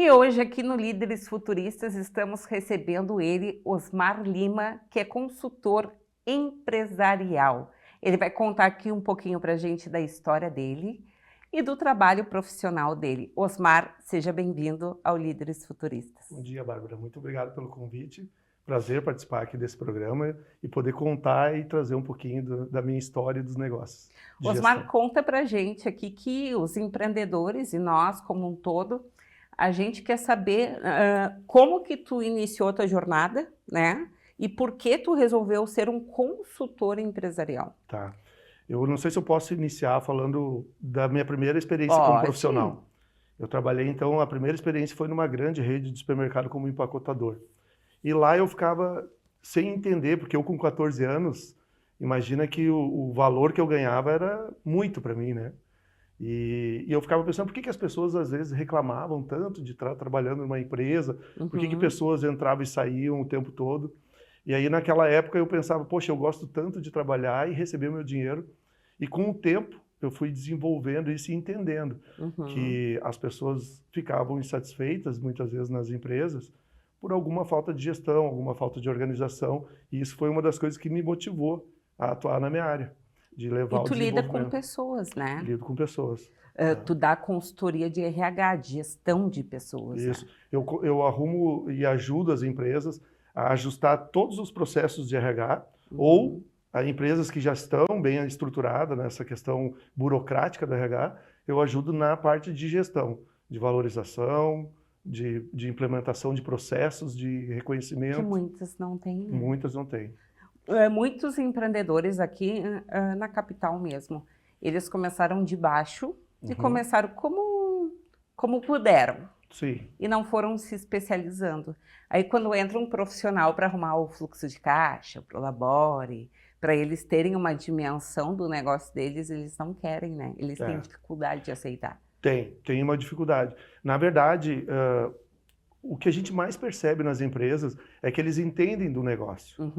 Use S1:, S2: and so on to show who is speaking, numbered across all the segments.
S1: E hoje aqui no Líderes Futuristas estamos recebendo ele, Osmar Lima, que é consultor empresarial. Ele vai contar aqui um pouquinho para a gente da história dele e do trabalho profissional dele. Osmar, seja bem-vindo ao Líderes Futuristas.
S2: Bom dia, Bárbara. Muito obrigado pelo convite. Prazer participar aqui desse programa e poder contar e trazer um pouquinho da minha história e dos negócios.
S1: Osmar, conta para a gente aqui que os empreendedores e nós como um todo, a gente quer saber como que tu iniciou a tua jornada, né? E por que tu resolveu ser um consultor empresarial?
S2: Tá. Eu não sei se eu posso iniciar falando da minha primeira experiência como profissional. Eu trabalhei, então, a primeira experiência foi numa grande rede de supermercado como empacotador. E lá eu ficava sem entender, porque eu com 14 anos, imagina que o valor que eu ganhava era muito para mim, né? E eu ficava pensando, por que as pessoas às vezes reclamavam tanto de estar trabalhando numa empresa? Por que pessoas entravam e saíam o tempo todo? E aí naquela época eu pensava, poxa, eu gosto tanto de trabalhar e receber meu dinheiro. E com o tempo eu fui desenvolvendo isso e entendendo que as pessoas ficavam insatisfeitas muitas vezes nas empresas por alguma falta de gestão, alguma falta de organização. E isso foi uma das coisas que me motivou a atuar na minha área, de levar o desenvolvimento.
S1: E tu lida com pessoas, né?
S2: Lido com pessoas.
S1: Tu dá consultoria de RH, de gestão de pessoas.
S2: Isso.
S1: Né?
S2: Eu arrumo e ajudo as empresas a ajustar todos os processos de RH ou a empresas que já estão bem estruturadas nessa questão burocrática do RH, eu ajudo na parte de gestão, de valorização, de implementação de processos, de reconhecimento.
S1: Que muitas não têm. Né?
S2: Muitas não têm.
S1: Muitos empreendedores aqui na capital mesmo, eles começaram de baixo e começaram como puderam.
S2: Sim.
S1: E não foram se especializando. Aí quando entra um profissional para arrumar o fluxo de caixa, para o Labore, para eles terem uma dimensão do negócio deles, eles não querem, né? Eles têm dificuldade de aceitar.
S2: Tem uma dificuldade. Na verdade, o que a gente mais percebe nas empresas é que eles entendem do negócio,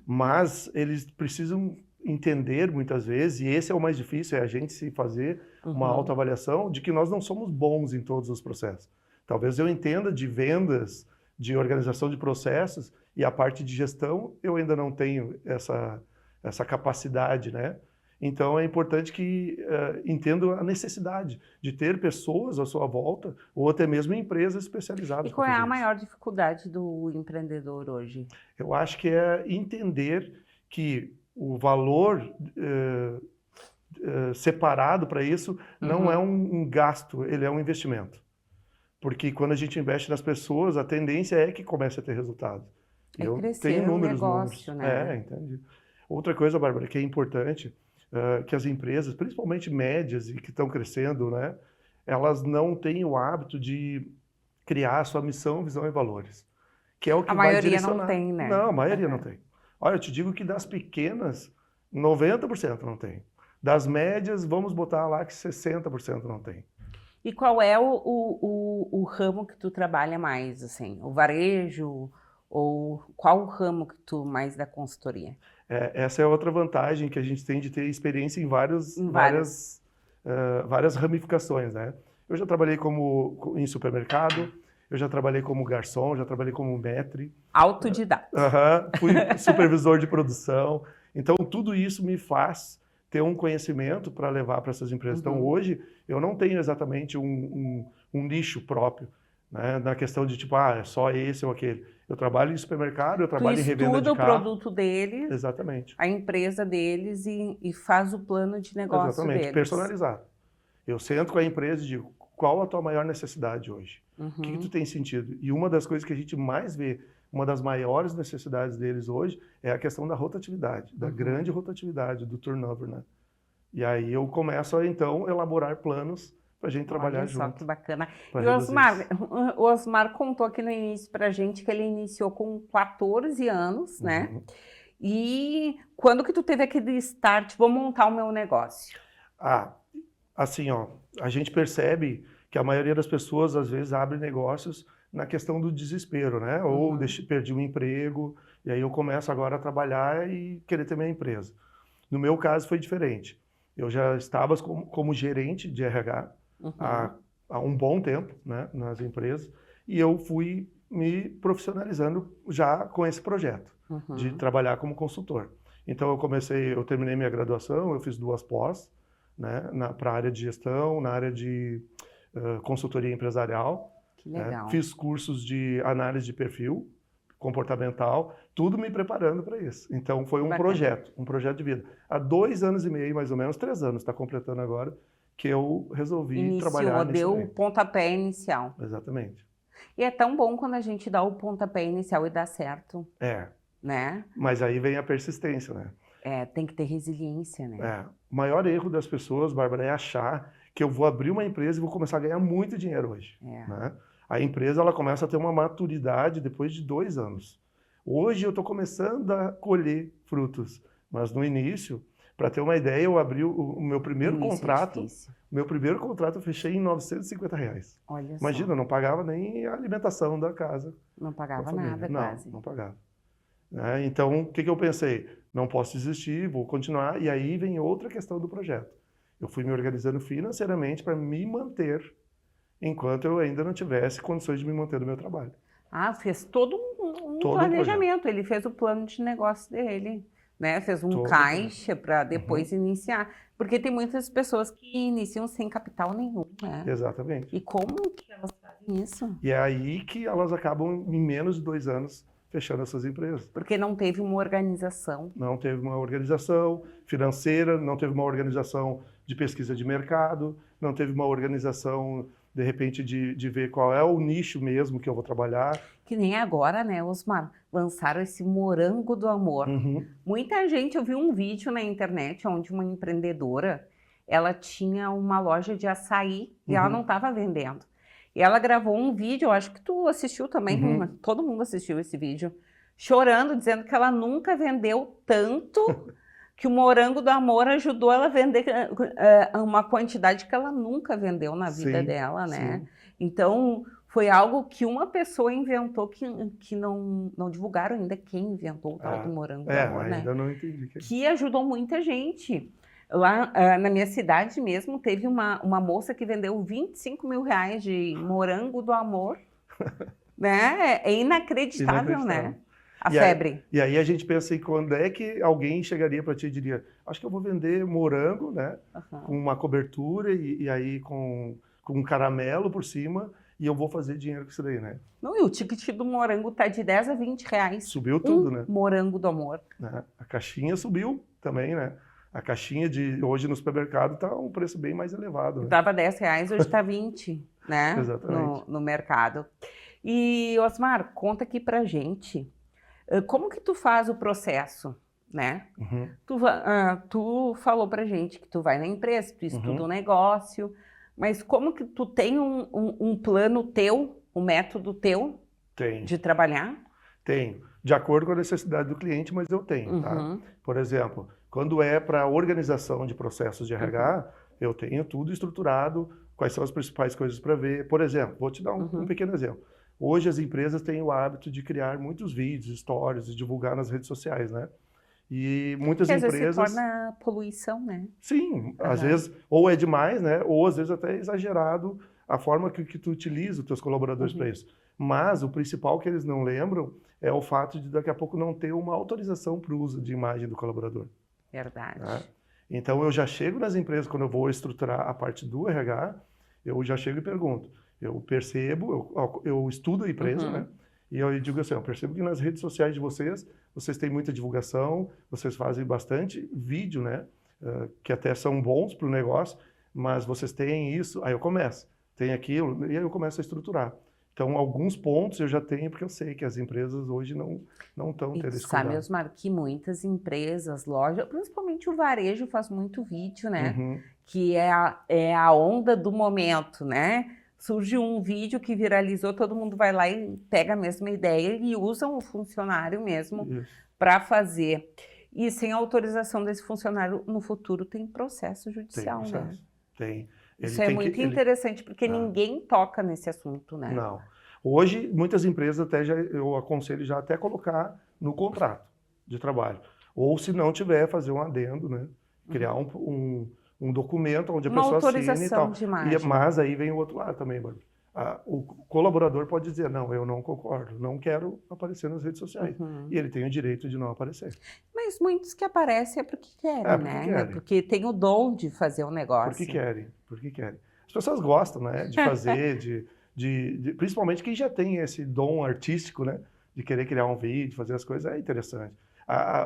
S2: mas eles precisam entender muitas vezes, e esse é o mais difícil, é a gente se fazer uma autoavaliação de que nós não somos bons em todos os processos. Talvez eu entenda de vendas, de organização de processos, e a parte de gestão eu ainda não tenho essa capacidade, né? Então é importante que entendam a necessidade de ter pessoas à sua volta, ou até mesmo empresas especializadas.
S1: E qual é a maior dificuldade do empreendedor hoje?
S2: Eu acho que é entender que o valor separado para isso não é um gasto, ele é um investimento. Porque quando a gente investe nas pessoas, a tendência é que comece a ter resultado.
S1: Eu tenho números. Né?
S2: Entendi. Outra coisa, Bárbara, que é importante, que as empresas, principalmente médias e que estão crescendo, né, elas não têm o hábito de criar a sua missão, visão e valores. Que é o que vai direcionar.
S1: A maioria não tem, né?
S2: Não, a maioria não tem. Olha, eu te digo que das pequenas, 90% não tem. Das médias, vamos botar lá que 60% não tem.
S1: E qual é o ramo que tu trabalha mais, assim? O varejo? Ou qual o ramo que tu mais dá consultoria?
S2: Essa é outra vantagem que a gente tem de ter experiência em várias ramificações, né? Eu já trabalhei em supermercado, eu já trabalhei como garçom, já trabalhei como maître.
S1: Autodidata.
S2: Fui supervisor de produção. Então, tudo isso me faz ter um conhecimento para levar para essas empresas. Então, hoje, eu não tenho exatamente um nicho próprio, né? Na questão de tipo, é só esse ou aquele. Eu trabalho em supermercado, eu trabalho em revenda de carro.
S1: Tu estuda o produto deles,
S2: exatamente,
S1: a empresa deles e faz o plano de negócio
S2: exatamente,
S1: deles.
S2: Personalizado. Eu sento com a empresa e digo, qual a tua maior necessidade hoje? O que tu tem sentido? E uma das coisas que a gente mais vê, uma das maiores necessidades deles hoje, é a questão da rotatividade, da grande rotatividade, do turnover, né? E aí eu começo a, então, elaborar planos para a gente trabalhar junto.
S1: Olha só que bacana. E o Osmar contou aqui no início para a gente que ele iniciou com 14 anos, né? E quando que tu teve aquele start, vou montar o meu negócio?
S2: Assim, a gente percebe que a maioria das pessoas, às vezes, abre negócios na questão do desespero, né? Ou perdi um emprego, e aí eu começo agora a trabalhar e querer ter minha empresa. No meu caso foi diferente. Eu já estava como gerente de RH há há um bom tempo, né, nas empresas, e eu fui me profissionalizando já com esse projeto de trabalhar como consultor. Então eu terminei minha graduação, eu fiz 2 pós, né, para a área de gestão, na área de consultoria empresarial.
S1: Que legal.
S2: Fiz cursos de análise de perfil comportamental, tudo me preparando para isso. Então foi um projeto de vida. Há 2 anos e meio, mais ou menos, 3 anos, está completando agora, que eu resolvi trabalhar nisso.
S1: Deu o pontapé inicial.
S2: Exatamente.
S1: E é tão bom quando a gente dá o pontapé inicial e dá certo. Né?
S2: Mas aí vem a persistência, né?
S1: Tem que ter resiliência, né?
S2: O maior erro das pessoas, Bárbara, é achar que eu vou abrir uma empresa e vou começar a ganhar muito dinheiro hoje. Né? A empresa ela começa a ter uma maturidade depois de 2 anos. Hoje eu estou começando a colher frutos, mas no início, para ter uma ideia, eu abri o meu primeiro contrato. Meu primeiro contrato eu fechei em R$950.
S1: Olha só.
S2: Imagina, eu não pagava nem a alimentação da casa.
S1: Não pagava nada, quase.
S2: Não pagava. Então, o que eu pensei? Não posso desistir, vou continuar. E aí vem outra questão do projeto. Eu fui me organizando financeiramente para me manter enquanto eu ainda não tivesse condições de me manter no meu trabalho.
S1: Fez todo um planejamento. Ele fez o plano de negócio dele, né? Fez um caixa para depois iniciar. Porque tem muitas pessoas que iniciam sem capital nenhum, né?
S2: Exatamente.
S1: E como que elas fazem isso?
S2: E é aí que elas acabam, em menos de 2 anos, fechando essas empresas.
S1: Porque não teve uma organização.
S2: Não teve uma organização financeira, não teve uma organização de pesquisa de mercado, não teve uma organização, de repente, de ver qual é o nicho mesmo que eu vou trabalhar.
S1: Que nem agora, né, Osmar? Lançaram esse morango do amor. Muita gente, eu vi um vídeo na internet onde uma empreendedora, ela tinha uma loja de açaí e ela não estava vendendo. E ela gravou um vídeo, eu acho que tu assistiu também, todo mundo assistiu esse vídeo, chorando, dizendo que ela nunca vendeu tanto, que o morango do amor ajudou ela a vender uma quantidade que ela nunca vendeu na vida dela, né? Então, foi algo que uma pessoa inventou que não divulgaram ainda quem inventou o tal do morango do amor, né?
S2: Ainda não entendi.
S1: Que ajudou muita gente. Lá na minha cidade mesmo, teve uma moça que vendeu R$25 mil de morango do amor. Né? É inacreditável, né? A febre.
S2: E aí a gente pensa em quando é que alguém chegaria para ti e diria, acho que eu vou vender morango, né? Com uma cobertura e aí com um caramelo por cima e eu vou fazer dinheiro com isso daí, né?
S1: Não, e o ticket do morango tá de R$10 a R$20.
S2: Subiu tudo, né?
S1: Morango do amor.
S2: A caixinha subiu também, né? A caixinha de hoje no supermercado está um preço bem mais elevado. Né?
S1: Dava R$10, hoje está 20, né?
S2: Exatamente.
S1: No mercado. E, Osmar, conta aqui pra gente, como que tu faz o processo, né? Tu falou pra gente que tu vai na empresa, tu estuda o negócio, mas como que tu tem um plano teu, um método teu de trabalhar?
S2: Tenho. De acordo com a necessidade do cliente, mas eu tenho, tá? Por exemplo, quando é para organização de processos de RH, eu tenho tudo estruturado, quais são as principais coisas para ver. Por exemplo, vou te dar um pequeno exemplo. Hoje as empresas têm o hábito de criar muitos vídeos, stories, e divulgar nas redes sociais, né? E muitas empresas...
S1: Às vezes se torna poluição, né?
S2: Sim, às vezes ou é demais, né? Ou às vezes até é exagerado a forma que tu utiliza os teus colaboradores para isso. Mas o principal que eles não lembram é o fato de daqui a pouco não ter uma autorização para o uso de imagem do colaborador.
S1: Verdade.
S2: Tá? Então eu já chego nas empresas, quando eu vou estruturar a parte do RH, eu já chego e pergunto. Eu percebo, eu estudo a empresa, né? E eu digo assim, eu percebo que nas redes sociais de vocês têm muita divulgação, vocês fazem bastante vídeo, né? Que até são bons para o negócio, mas vocês têm isso, aí eu começo, tem aquilo, e aí eu começo a estruturar. Então, alguns pontos eu já tenho, porque eu sei que as empresas hoje não estão tendo esse cuidado.
S1: Sabe, Osmar, que muitas empresas, lojas, principalmente o varejo faz muito vídeo, né? Que é a onda do momento, né? Surge um vídeo que viralizou, todo mundo vai lá e pega a mesma ideia e usam o funcionário mesmo para fazer. E sem autorização desse funcionário, no futuro tem processo judicial, né?
S2: Tem.
S1: Isso é muito interessante, porque ninguém toca nesse assunto, né?
S2: Não. Hoje, muitas empresas eu aconselho já até colocar no contrato de trabalho. Ou se não tiver, fazer um adendo, né? Criar um documento onde a
S1: Uma
S2: pessoa assina e
S1: autorização
S2: tal.
S1: de imagem.
S2: Mas aí vem o outro lado também, Bárbara. O colaborador pode dizer, não, eu não concordo, não quero aparecer nas redes sociais. E ele tem o direito de não aparecer.
S1: Mas muitos que aparecem é porque querem,
S2: porque
S1: né?
S2: querem.
S1: Porque tem o dom de fazer um negócio.
S2: Porque querem. As pessoas gostam, né, de fazer, principalmente quem já tem esse dom artístico, né, de querer criar um vídeo, fazer as coisas, é interessante.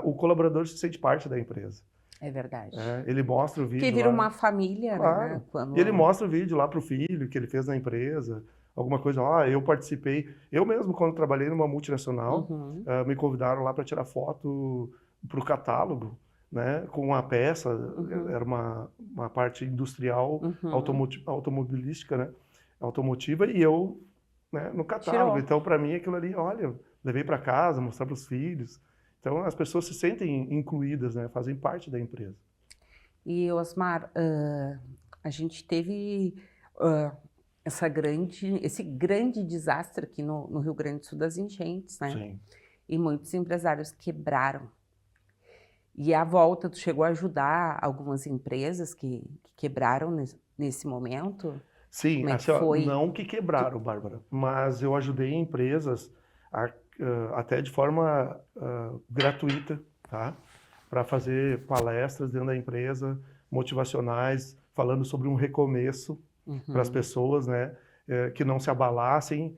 S2: O colaborador se sente parte da empresa.
S1: É verdade.
S2: Ele mostra o vídeo.
S1: Que vira uma família,
S2: claro,
S1: né?
S2: E ele mostra o vídeo lá para o filho que ele fez na empresa, alguma coisa. Eu participei. Eu mesmo, quando trabalhei numa multinacional, me convidaram lá para tirar foto para o catálogo, né? Com uma peça, era uma parte industrial, automobilística, né? Automotiva, e eu, né, no catálogo. Então, para mim, aquilo ali, olha, levei para casa, mostrar para os filhos. Então, as pessoas se sentem incluídas, né? Fazem parte da empresa.
S1: E, Osmar, a gente teve esse grande desastre aqui no Rio Grande do Sul das enchentes, né?
S2: Sim.
S1: E muitos empresários quebraram. E à volta, tu chegou a ajudar algumas empresas que quebraram nesse momento?
S2: Sim, assim, não que quebraram, Bárbara, mas eu ajudei empresas até de forma gratuita, tá? Para fazer palestras dentro da empresa, motivacionais, falando sobre um recomeço para as pessoas, né? Que não se abalassem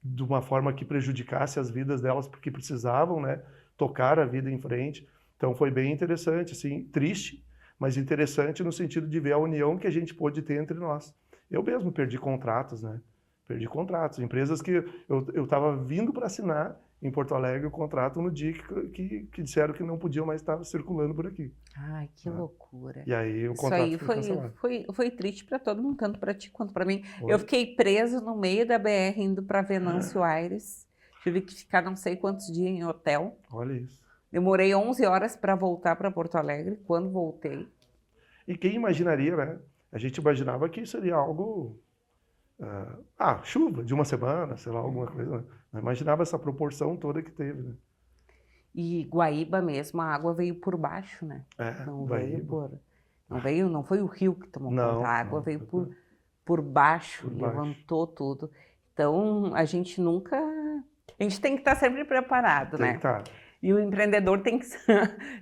S2: de uma forma que prejudicasse as vidas delas, porque precisavam, né? Tocar a vida em frente. Então foi bem interessante, assim, triste, mas interessante no sentido de ver a união que a gente pôde ter entre nós. Eu mesmo perdi contratos, né? Perdi contratos. Empresas que eu estava vindo para assinar em Porto Alegre o contrato no dia que disseram que não podiam mais estar circulando por aqui.
S1: Ai, que loucura.
S2: E aí o contrato foi cancelado.
S1: Foi triste para todo mundo, tanto para ti quanto para mim. Eu fiquei preso no meio da BR indo para Venâncio Aires. Tive que ficar não sei quantos dias em hotel.
S2: Olha isso.
S1: Demorei 11 horas para voltar para Porto Alegre. Quando voltei...
S2: E quem imaginaria, né? A gente imaginava que seria algo... chuva de uma semana, sei lá, alguma coisa. Né? Não imaginava essa proporção toda que teve, né?
S1: E Guaíba mesmo, a água veio por baixo, né? Não veio não foi o rio que tomou conta, a água veio por baixo, levantou tudo. Então, a gente tem que estar sempre preparado, né? E o empreendedor tem que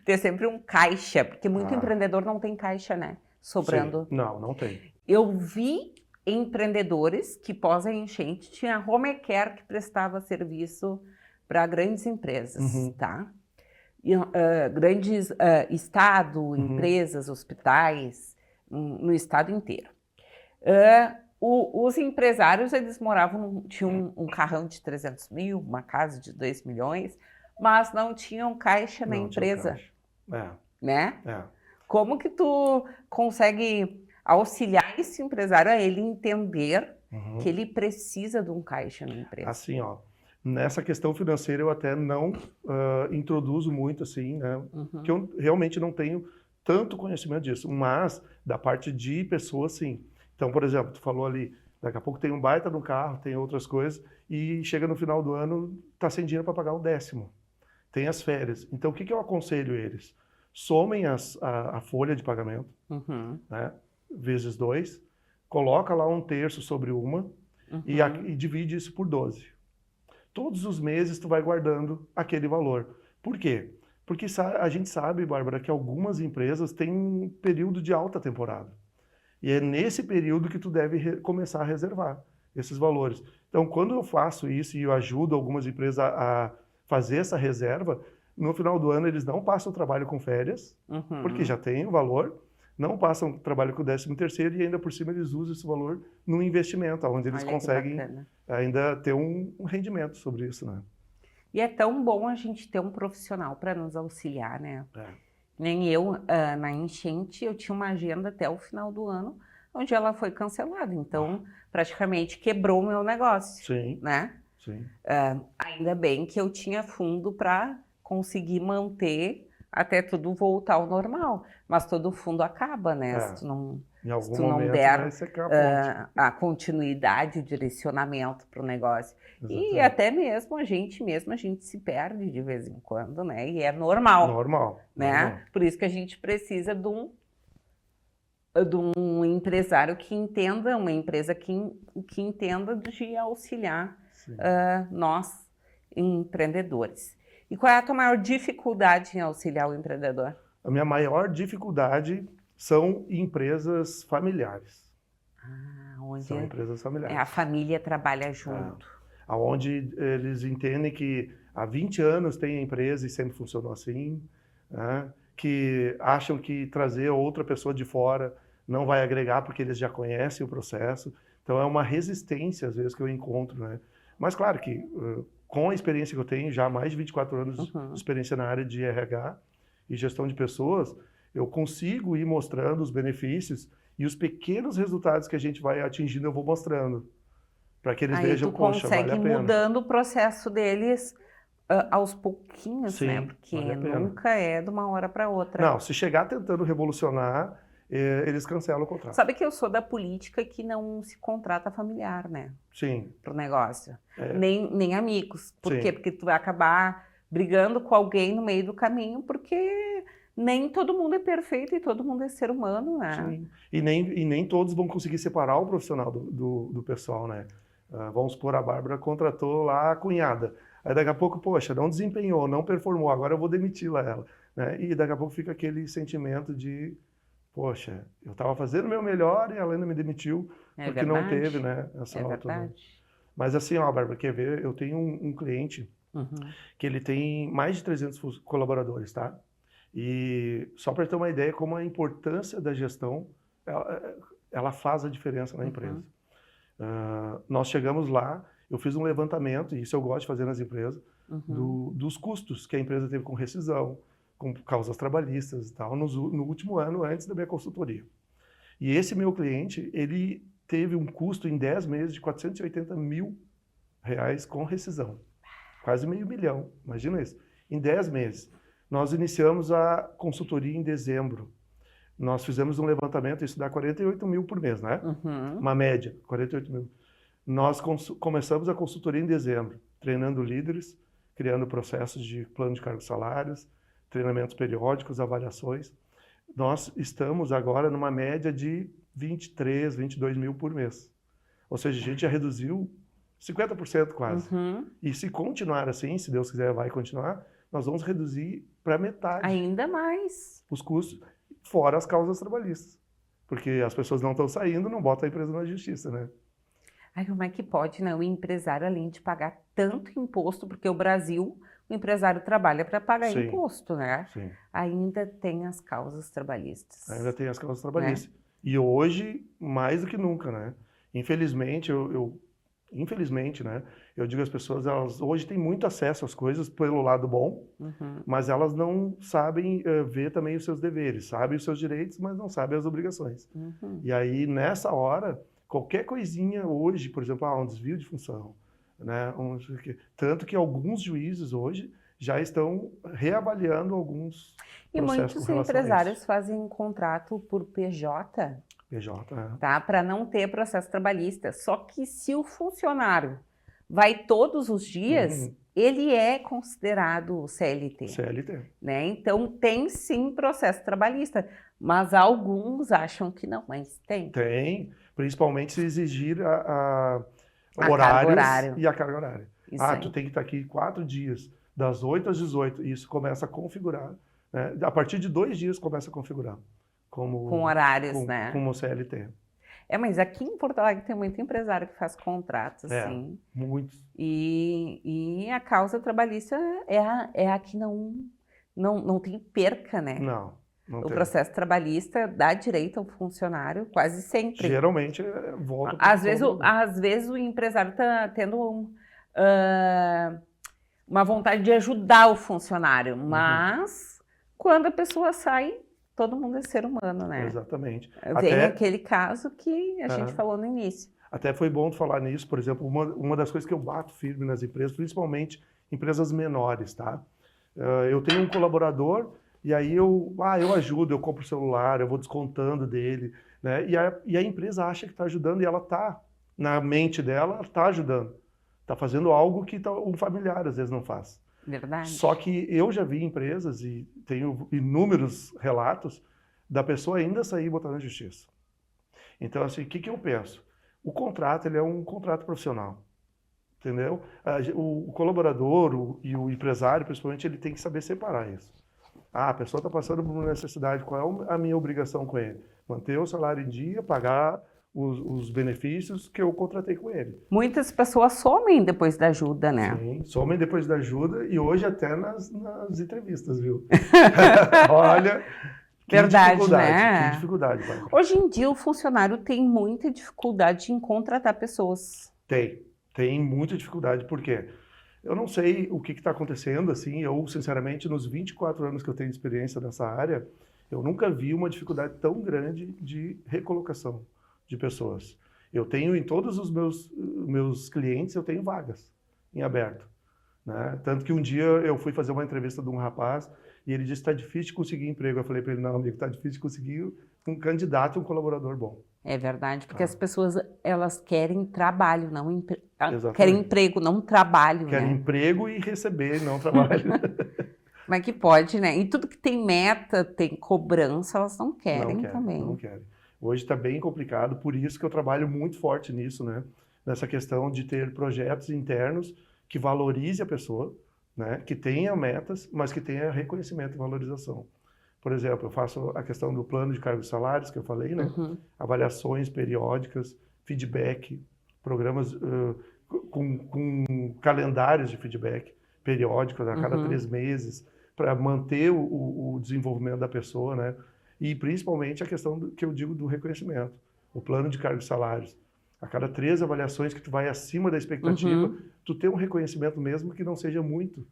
S1: ter sempre um caixa, porque muito empreendedor não tem caixa, né? Sobrando.
S2: Sim. Não tem.
S1: Eu vi empreendedores que pós-enchente tinha home care que prestava serviço para grandes empresas, tá? E, grandes estado, empresas, hospitais, no estado inteiro. Os empresários, eles tinham um carrão de 300 mil, uma casa de 2 milhões, mas não tinham caixa na empresa, né? Como que tu consegue auxiliar esse empresário a ele entender que ele precisa de um caixa na empresa?
S2: Assim, nessa questão financeira eu até não introduzo muito, assim, né? Porque eu realmente não tenho tanto conhecimento disso, mas da parte de pessoas, sim. Então, por exemplo, tu falou ali, daqui a pouco tem um baita no carro, tem outras coisas, e chega no final do ano, tá sem dinheiro para pagar o 10º. Tem as férias. Então, o que eu aconselho eles? Somem a folha de pagamento, né? Vezes 2, coloca lá 1/3 sobre uma e divide isso por 12. Todos os meses tu vai guardando aquele valor. Por quê? Porque a gente sabe, Bárbara, que algumas empresas têm um período de alta temporada. E é nesse período que tu deve começar a reservar esses valores. Então, quando eu faço isso e eu ajudo algumas empresas a fazer essa reserva, no final do ano eles não passam o trabalho com férias, porque já tem o valor, não passam trabalho com o 13º e ainda por cima eles usam esse valor no investimento, onde eles conseguem ainda ter um rendimento sobre isso, né?
S1: E é tão bom a gente ter um profissional para nos auxiliar, né? Nem eu, na enchente, eu tinha uma agenda até o final do ano, onde ela foi cancelada. Então, praticamente quebrou o meu negócio, né?
S2: Sim.
S1: Ainda bem que eu tinha fundo para conseguir manter até tudo voltar ao normal. Mas todo fundo acaba, né? Se tu não der a continuidade, o direcionamento para o negócio. Exatamente. E até mesmo a gente se perde de vez em quando, né? E é normal.
S2: Normal.
S1: Né? Por isso que a gente precisa de um de um empresário que entenda, uma empresa que entenda de auxiliar nós, empreendedores. E qual é a tua maior dificuldade em auxiliar o empreendedor?
S2: A minha maior dificuldade são empresas familiares.
S1: Onde
S2: são empresas familiares.
S1: a família trabalha junto.
S2: Onde eles entendem que há 20 anos tem a empresa e sempre funcionou assim, né? Que acham que trazer outra pessoa de fora não vai agregar porque eles já conhecem o processo. Então é uma resistência, às vezes, que eu encontro, né? Mas claro que com a experiência que eu tenho, já há mais de 24 anos de experiência na área de RH e gestão de pessoas, eu consigo ir mostrando os benefícios e os pequenos resultados que a gente vai atingindo, eu vou mostrando. Para que eles vejam, poxa, vale a pena.
S1: Aí tu consegue mudando o processo deles aos pouquinhos,
S2: Sim,
S1: né? Porque
S2: vale
S1: nunca é de uma hora para outra.
S2: Não, se chegar tentando revolucionar, eles cancelam o contrato.
S1: Sabe que eu sou da política que não se contrata familiar, né?
S2: Sim.
S1: Pro negócio. Nem amigos. Por quê? Porque tu vai acabar brigando com alguém no meio do caminho, porque nem todo mundo é perfeito e todo mundo é ser humano, né?
S2: Sim. E nem todos vão conseguir separar o profissional do pessoal, né? Vamos supor, a Bárbara contratou lá a cunhada. Aí daqui a pouco, poxa, não desempenhou, não performou, agora eu vou demiti-la ela. Né? E daqui a pouco fica aquele sentimento de, poxa, eu estava fazendo o meu melhor e ela ainda me demitiu porque não teve, né, essa altura. Mas assim, ó, Bárbara, quer ver? Eu tenho um cliente que ele tem mais de 300 colaboradores, tá? E só para ter uma ideia como a importância da gestão, ela faz a diferença na empresa. Nós chegamos lá, eu fiz um levantamento, e isso eu gosto de fazer nas empresas, dos custos que a empresa teve com rescisão, com causas trabalhistas e tal, no último ano antes da minha consultoria. E esse meu cliente, ele teve um custo em 10 meses de R$480 mil com rescisão. Quase R$500 mil, imagina isso. Em 10 meses. Nós iniciamos a consultoria em dezembro. Nós fizemos um levantamento, isso dá 48 mil por mês, né? Uma média, 48 mil. Nós começamos a consultoria em dezembro, treinando líderes, criando processos de plano de cargos e salários, treinamentos periódicos, avaliações. Nós estamos agora numa média de 23, 22 mil por mês. Ou seja, a gente já reduziu 50% quase. E se continuar assim, se Deus quiser vai continuar, nós vamos reduzir para metade.
S1: Ainda mais.
S2: Os custos, fora as causas trabalhistas. Porque as pessoas não estão saindo, não botam a empresa na justiça, né?
S1: Ai, como é que pode, né? O empresário, além de pagar tanto imposto, porque o Brasil, o empresário trabalha para pagar imposto, né? Sim. Ainda tem as causas trabalhistas.
S2: Ainda tem as causas trabalhistas. Né? E hoje, mais do que nunca, né? Infelizmente, infelizmente, né? Eu digo às pessoas, elas hoje têm muito acesso às coisas pelo lado bom, mas elas não sabem ver também os seus deveres, sabem os seus direitos, mas não sabem as obrigações. E aí, nessa hora, qualquer coisinha hoje, por exemplo, um desvio de função, né? Tanto que alguns juízes hoje já estão reavaliando alguns processos.
S1: E muitos empresários fazem contrato por PJ. Tá? Para não ter processo trabalhista. Só que se o funcionário vai todos os dias, ele é considerado CLT.
S2: CLT.
S1: Né? Então tem sim processo trabalhista, mas alguns acham que não, mas tem.
S2: Tem, principalmente se exigir horários e a carga horária. Tu tem que estar aqui 4 dias, das 8 às 18, e isso começa a configurar. Né? A partir de 2 dias começa a configurar. Com
S1: horários, né?
S2: Como CLT.
S1: Mas aqui em Porto Alegre tem muito empresário que faz contratos, assim.
S2: Muitos.
S1: E a causa trabalhista é a que não tem perca, né?
S2: Não
S1: o
S2: tem.
S1: Processo trabalhista dá direito ao funcionário quase sempre.
S2: Geralmente volta.
S1: Às vezes o empresário está tendo uma vontade de ajudar o funcionário, mas quando a pessoa sai, todo mundo é ser humano, né?
S2: Exatamente.
S1: Vem aquele caso que a gente falou no início.
S2: Até foi bom falar nisso, por exemplo, uma das coisas que eu bato firme nas empresas, principalmente empresas menores, tá? Eu tenho um colaborador e aí eu ajudo, eu compro o celular, eu vou descontando dele, né? E a empresa acha que está ajudando e ela está, na mente dela, está ajudando. Está fazendo algo que um familiar às vezes não faz.
S1: Verdade.
S2: Só que eu já vi empresas, e tenho inúmeros relatos, da pessoa ainda sair e botar na justiça. Então, assim, o que eu penso? O contrato, ele é um contrato profissional, entendeu? O colaborador e o empresário, principalmente, ele tem que saber separar isso. A pessoa está passando por uma necessidade, qual é a minha obrigação com ele? Manter o salário em dia, pagar os benefícios que eu contratei com ele.
S1: Muitas pessoas somem depois da ajuda, né?
S2: Sim, somem depois da ajuda e hoje até nas entrevistas, viu? Olha, que
S1: verdade,
S2: dificuldade,
S1: né?
S2: Que dificuldade. Pai.
S1: Hoje em dia o funcionário tem muita dificuldade em contratar pessoas.
S2: Tem muita dificuldade, por quê? Eu não sei o que está acontecendo, assim, eu, sinceramente, nos 24 anos que eu tenho de experiência nessa área, eu nunca vi uma dificuldade tão grande de recolocação de pessoas. Eu tenho, em todos os meus clientes, eu tenho vagas em aberto. Né? Tanto que um dia eu fui fazer uma entrevista de um rapaz e ele disse que está difícil de conseguir emprego. Eu falei para ele, não, amigo, está difícil de conseguir um candidato e um colaborador bom.
S1: É verdade, porque as pessoas, elas querem trabalho, não
S2: Exatamente.
S1: Querem emprego, não trabalho.
S2: Querem emprego e receber, não trabalho.
S1: Como é que pode, né? E tudo que tem meta, tem cobrança, elas não querem também.
S2: Não querem. Hoje está bem complicado, por isso que eu trabalho muito forte nisso, né? Nessa questão de ter projetos internos que valorize a pessoa, né? Que tenha metas, mas que tenha reconhecimento e valorização. Por exemplo, eu faço a questão do plano de cargos e salários, que eu falei, né? Avaliações periódicas, feedback, programas com calendários de feedback periódicos a cada 3 meses, para manter o desenvolvimento da pessoa, né? E principalmente a questão que eu digo do reconhecimento, o plano de cargos e salários. A cada 3 avaliações que tu vai acima da expectativa, tu tem um reconhecimento mesmo que não seja muito.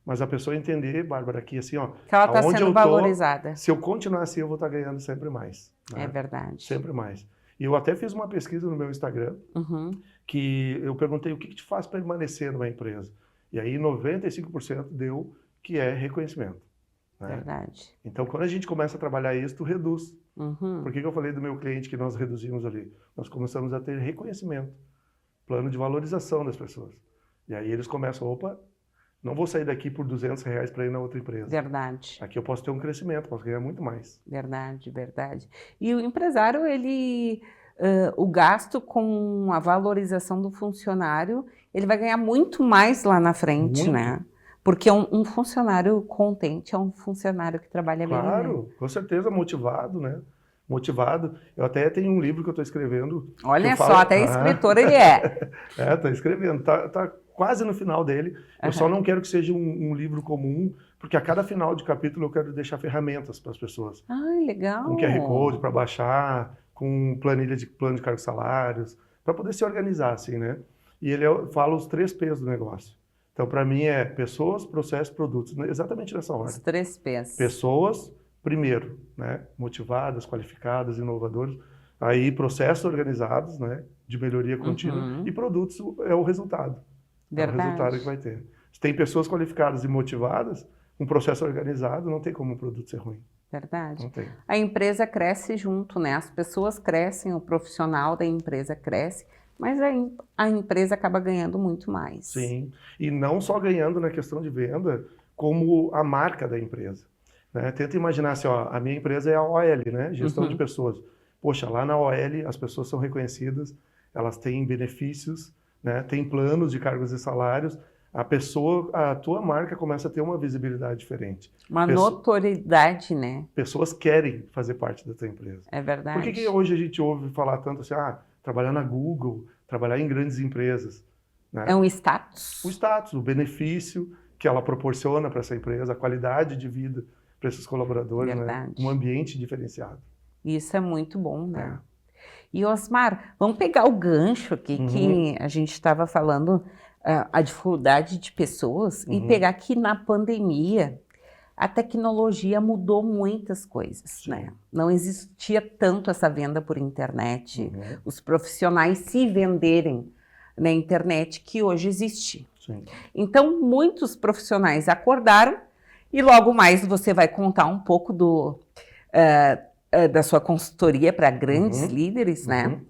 S2: Mas a pessoa entender, Bárbara, aqui assim, ó,
S1: que ela está sendo valorizada.
S2: Se eu continuar assim, eu vou estar ganhando sempre mais. Né?
S1: É verdade.
S2: Sempre mais. E eu até fiz uma pesquisa no meu Instagram, que eu perguntei o que te faz permanecer numa empresa. E aí 95% deu que é reconhecimento. Né?
S1: Verdade.
S2: Então, quando a gente começa a trabalhar isso, tu reduz. Por que eu falei do meu cliente que nós reduzimos ali? Nós começamos a ter reconhecimento, plano de valorização das pessoas. E aí eles começam, opa, não vou sair daqui por R$200 para ir na outra empresa.
S1: Verdade.
S2: Aqui eu posso ter um crescimento, posso ganhar muito mais.
S1: Verdade, verdade. E o empresário, ele, o gasto com a valorização do funcionário, ele vai ganhar muito mais lá na frente,
S2: muito.
S1: Né? Porque um funcionário contente é um funcionário que trabalha bem.
S2: Claro, com certeza, motivado, né? Motivado. Eu até tenho um livro que eu estou escrevendo.
S1: Olha só, até escritor ele é.
S2: Estou escrevendo. Tá quase no final dele. Eu só não quero que seja um livro comum, porque a cada final de capítulo eu quero deixar ferramentas para as pessoas.
S1: Ah, legal.
S2: Com QR Code para baixar, com planilha de plano de cargos e salários, para poder se organizar, assim, né? E ele fala os 3 P's do negócio. Então, para mim, é pessoas, processos, produtos. Exatamente nessa ordem.
S1: Os 3 P's.
S2: Pessoas, primeiro, né? Motivadas, qualificadas, inovadoras. Aí, processos organizados, né? De melhoria contínua. E produtos é o resultado.
S1: Verdade.
S2: É o resultado que vai ter. Se tem pessoas qualificadas e motivadas, um processo organizado, não tem como um produto ser ruim.
S1: Verdade.
S2: Não tem.
S1: A empresa cresce junto, né? As pessoas crescem, o profissional da empresa cresce. Mas a empresa acaba ganhando muito mais.
S2: Sim, e não só ganhando na questão de venda, como a marca da empresa. Né? Tenta imaginar assim, ó, a minha empresa é a OL, né? Gestão de pessoas. Poxa, lá na OL as pessoas são reconhecidas, elas têm benefícios, né? Tem planos de cargos e salários, a tua marca começa a ter uma visibilidade diferente.
S1: Uma notoriedade, né?
S2: Pessoas querem fazer parte da tua empresa.
S1: É verdade.
S2: Por que hoje a gente ouve falar tanto assim, trabalhar na Google, trabalhar em grandes empresas? Né?
S1: É um status.
S2: O status, o benefício que ela proporciona para essa empresa, a qualidade de vida para esses colaboradores, né? Um ambiente diferenciado.
S1: Isso é muito bom, né? E Osmar, vamos pegar o gancho aqui que a gente estava falando, a dificuldade de pessoas, e pegar que na pandemia a tecnologia mudou muitas coisas, né? Não existia tanto essa venda por internet, os profissionais se venderem na internet que hoje existe.
S2: Sim.
S1: Então, muitos profissionais acordaram e logo mais você vai contar um pouco da sua consultoria para grandes líderes, né?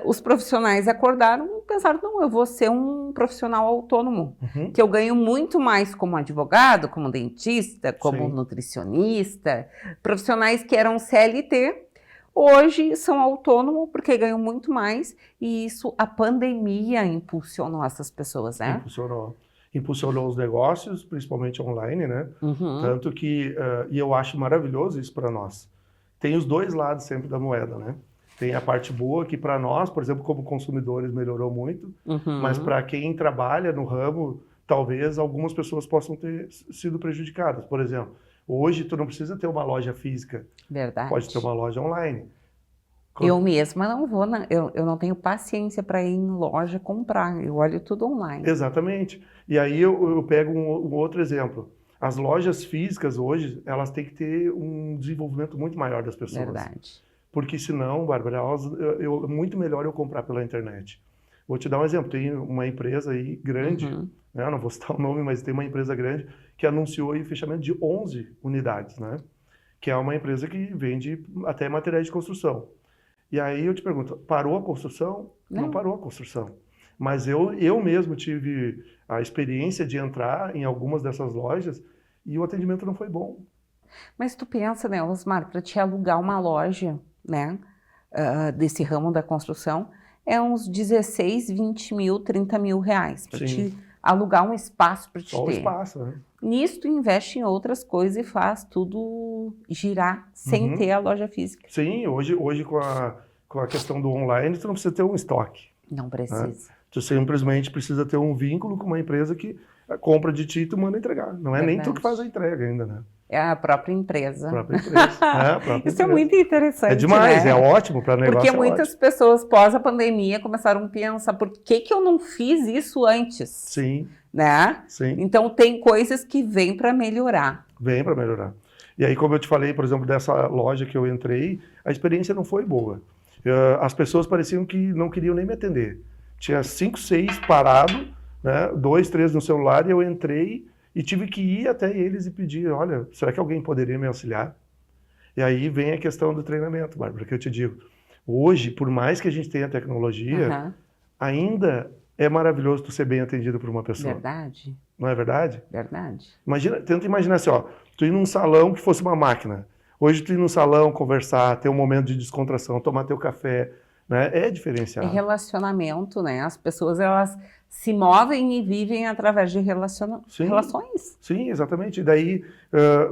S1: Os profissionais acordaram e pensaram, não, eu vou ser um profissional autônomo, que eu ganho muito mais como advogado, como dentista, como nutricionista. Profissionais que eram CLT, hoje são autônomos porque ganham muito mais, e isso, a pandemia impulsionou essas pessoas, né?
S2: Impulsionou os negócios, principalmente online, né? Tanto que, e eu acho maravilhoso isso para nós. Tem os dois lados sempre da moeda, né? Tem a parte boa que para nós, por exemplo, como consumidores melhorou muito, mas para quem trabalha no ramo, talvez algumas pessoas possam ter sido prejudicadas. Por exemplo, hoje tu não precisa ter uma loja física.
S1: Verdade.
S2: Pode ter uma loja online.
S1: Eu mesma não vou, eu não tenho paciência para ir em loja comprar, eu olho tudo online.
S2: Exatamente. E aí eu pego um outro exemplo. As lojas físicas hoje, elas têm que ter um desenvolvimento muito maior das pessoas.
S1: Verdade.
S2: Porque senão, Bárbara, é muito melhor eu comprar pela internet. Vou te dar um exemplo. Tem uma empresa aí grande, né? Não vou citar o nome, mas tem uma empresa grande que anunciou aí o fechamento de 11 unidades, né? Que é uma empresa que vende até materiais de construção. E aí eu te pergunto, parou a construção? Não parou a construção. Mas eu mesmo tive a experiência de entrar em algumas dessas lojas e o atendimento não foi bom.
S1: Mas tu pensa, né, Osmar, para te alugar uma loja, né, desse ramo da construção, é uns 16, 20 mil, 30 mil reais para te alugar um espaço para te ter.
S2: Só o espaço, né?
S1: Nisso tu investe em outras coisas e faz tudo girar sem ter a loja física.
S2: Sim, hoje com a questão do online, tu não precisa ter um estoque.
S1: Não precisa.
S2: Né? Tu simplesmente precisa ter um vínculo com uma empresa que compra de ti e tu manda entregar. Não é nem tu que faz a entrega ainda, né?
S1: É a própria empresa.
S2: A própria empresa.
S1: Isso é muito interessante,
S2: é demais,
S1: né?
S2: É ótimo para negócio.
S1: Porque muitas pessoas, pós a pandemia, começaram a pensar, por que eu não fiz isso antes?
S2: Sim.
S1: Né?
S2: Sim.
S1: Então, tem coisas que vêm para melhorar.
S2: Vem para melhorar. E aí, como eu te falei, por exemplo, dessa loja que eu entrei, a experiência não foi boa. As pessoas pareciam que não queriam nem me atender. Tinha 5, 6 parado, né? 2, 3 no celular, e eu entrei e tive que ir até eles e pedir, olha, será que alguém poderia me auxiliar? E aí vem a questão do treinamento, Bárbara, que eu te digo. Hoje, por mais que a gente tenha tecnologia, ainda é maravilhoso tu ser bem atendido por uma pessoa.
S1: Verdade.
S2: Não é verdade?
S1: Verdade.
S2: Tenta imaginar assim, ó, tu ir num salão que fosse uma máquina. Hoje tu ir num salão, conversar, ter um momento de descontração, tomar teu café, né? É diferenciado.
S1: É relacionamento, né? As pessoas, elas se movem e vivem através de relações.
S2: Sim, exatamente. E daí,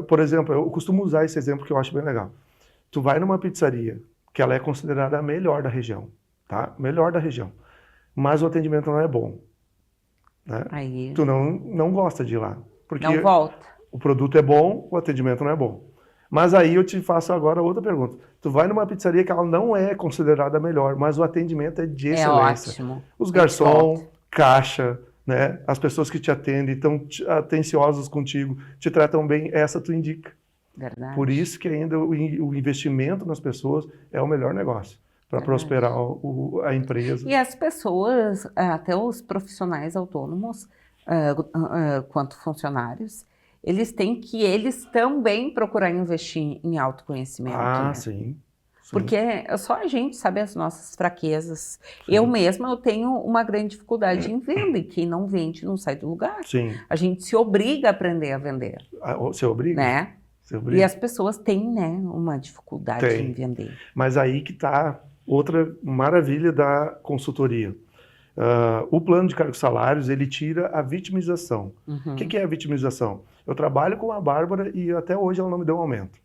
S2: por exemplo, eu costumo usar esse exemplo que eu acho bem legal. Tu vai numa pizzaria, que ela é considerada a melhor da região, tá? Melhor da região. Mas o atendimento não é bom. Né?
S1: Aí...
S2: Tu não gosta de ir lá. Porque
S1: não volta.
S2: O produto é bom, o atendimento não é bom. Mas aí eu te faço agora outra pergunta. Tu vai numa pizzaria que ela não é considerada a melhor, mas o atendimento é de excelência.
S1: É ótimo.
S2: Os garçons, caixa, né? As pessoas que te atendem, estão atenciosos contigo, te tratam bem, essa tu indica.
S1: Verdade.
S2: Por isso que ainda o investimento nas pessoas é o melhor negócio para prosperar a empresa.
S1: E as pessoas, até os profissionais autônomos, quanto funcionários, eles têm que também procurar investir em autoconhecimento. Né?
S2: Sim.
S1: Porque só a gente sabe as nossas fraquezas. Sim. Eu mesma eu tenho uma grande dificuldade em venda, e quem não vende não sai do lugar.
S2: Sim.
S1: A gente se obriga a aprender a vender.
S2: Se obriga?
S1: Né? Se obriga. E as pessoas têm, né, uma dificuldade em vender.
S2: Mas aí que está outra maravilha da consultoria. O plano de cargos salários, ele tira a vitimização. O que é a vitimização? Eu trabalho com a Bárbara e até hoje ela não me deu um aumento.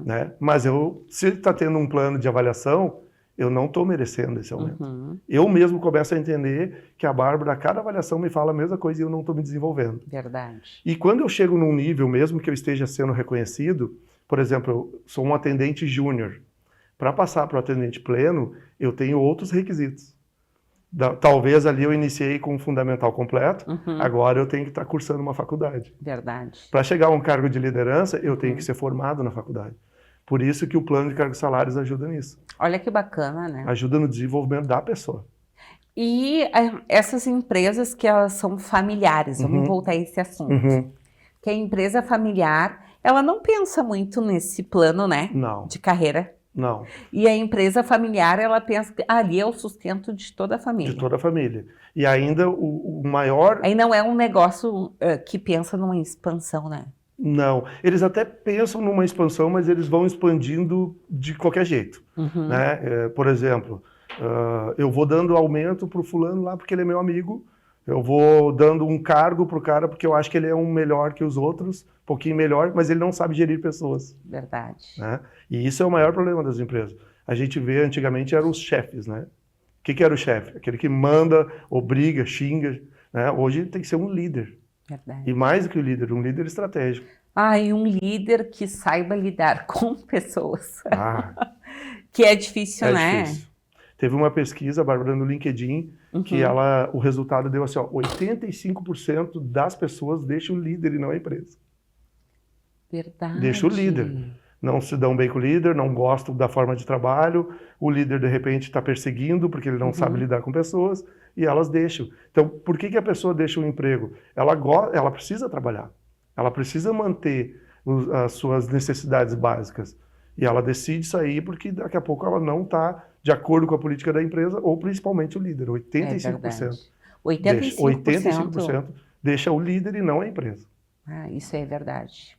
S2: Né? Mas se está tendo um plano de avaliação, eu não estou merecendo esse aumento. Eu mesmo começo a entender que a Bárbara, a cada avaliação, me fala a mesma coisa e eu não estou me desenvolvendo.
S1: Verdade.
S2: E quando eu chego num nível, mesmo que eu esteja sendo reconhecido, por exemplo, eu sou um atendente júnior. Para passar para o atendente pleno, eu tenho outros requisitos. Talvez ali eu iniciei com um fundamental completo, agora eu tenho que estar cursando uma faculdade.
S1: Verdade.
S2: Para chegar a um cargo de liderança, eu tenho que ser formado na faculdade. Por isso que o plano de cargos salários ajuda nisso.
S1: Olha que bacana, né?
S2: Ajuda no desenvolvimento da pessoa.
S1: E essas empresas que elas são familiares, vamos voltar a esse assunto. Que a empresa familiar, ela não pensa muito nesse plano, né?
S2: Não.
S1: De carreira.
S2: Não.
S1: E a empresa familiar, ela pensa que ali é o sustento de toda a família.
S2: De toda a família. E ainda o maior...
S1: Aí não é um negócio que pensa numa expansão, né?
S2: Não. Eles até pensam numa expansão, mas eles vão expandindo de qualquer jeito.
S1: Uhum.
S2: Né? Por exemplo, eu vou dando aumento para o fulano lá porque ele é meu amigo, eu vou dando um cargo para o cara porque eu acho que ele é um melhor que os outros, um pouquinho melhor, mas ele não sabe gerir pessoas.
S1: Verdade.
S2: Né? E isso é o maior problema das empresas. A gente vê, antigamente, eram os chefes, né? O que era o chefe? Aquele que manda, obriga, xinga. Né? Hoje tem que ser um líder.
S1: Verdade.
S2: E mais do que o líder, um líder estratégico.
S1: E um líder que saiba lidar com pessoas. Que é difícil, né?
S2: Difícil. Teve uma pesquisa, Bárbara, no LinkedIn, que o resultado deu assim, 85% das pessoas deixam o líder e não a empresa.
S1: Verdade.
S2: Deixa o líder. Não se dão bem com o líder, não gostam da forma de trabalho, o líder de repente está perseguindo porque ele não sabe lidar com pessoas e elas deixam. Então, por que a pessoa deixa o emprego? Ela precisa trabalhar, ela precisa manter as suas necessidades básicas e ela decide sair porque daqui a pouco ela não está de acordo com a política da empresa ou principalmente o líder, 85%. 85% deixa o líder e não a empresa.
S1: Isso é verdade.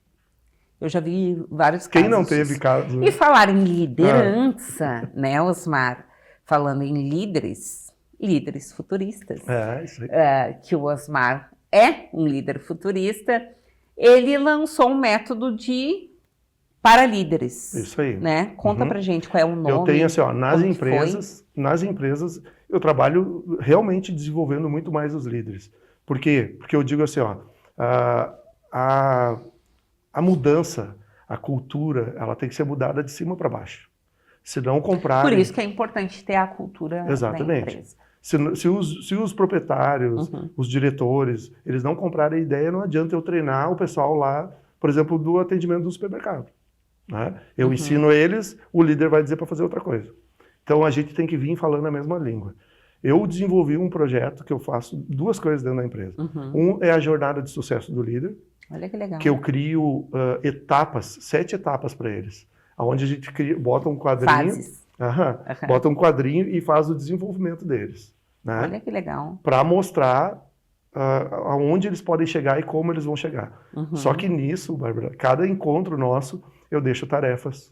S1: Eu já vi vários casos.
S2: Quem não teve caso?
S1: E falar em liderança, né, Osmar? Falando em líderes futuristas.
S2: Isso aí.
S1: Que o Osmar é um líder futurista. Ele lançou um método para líderes.
S2: Isso aí.
S1: Né? Conta pra gente qual é o nome.
S2: Eu tenho assim, nas empresas, eu trabalho realmente desenvolvendo muito mais os líderes. Por quê? Porque eu digo assim, a mudança, a cultura, ela tem que ser mudada de cima para baixo. Se não comprarem...
S1: Por isso que é importante ter a cultura da empresa.
S2: Se os proprietários, os diretores, eles não comprarem a ideia, não adianta eu treinar o pessoal lá, por exemplo, do atendimento do supermercado. Né? Eu ensino eles, o líder vai dizer para fazer outra coisa. Então a gente tem que vir falando a mesma língua. Eu desenvolvi um projeto que eu faço duas coisas dentro da empresa. Um é a jornada de sucesso do líder.
S1: Olha que legal.
S2: Que eu crio 7 etapas para eles. Onde a gente bota um quadrinho.
S1: Fases.
S2: Bota um quadrinho e faz o desenvolvimento deles. Né?
S1: Olha que legal.
S2: Para mostrar aonde eles podem chegar e como eles vão chegar. Só que nisso, Bárbara, cada encontro nosso, eu deixo tarefas.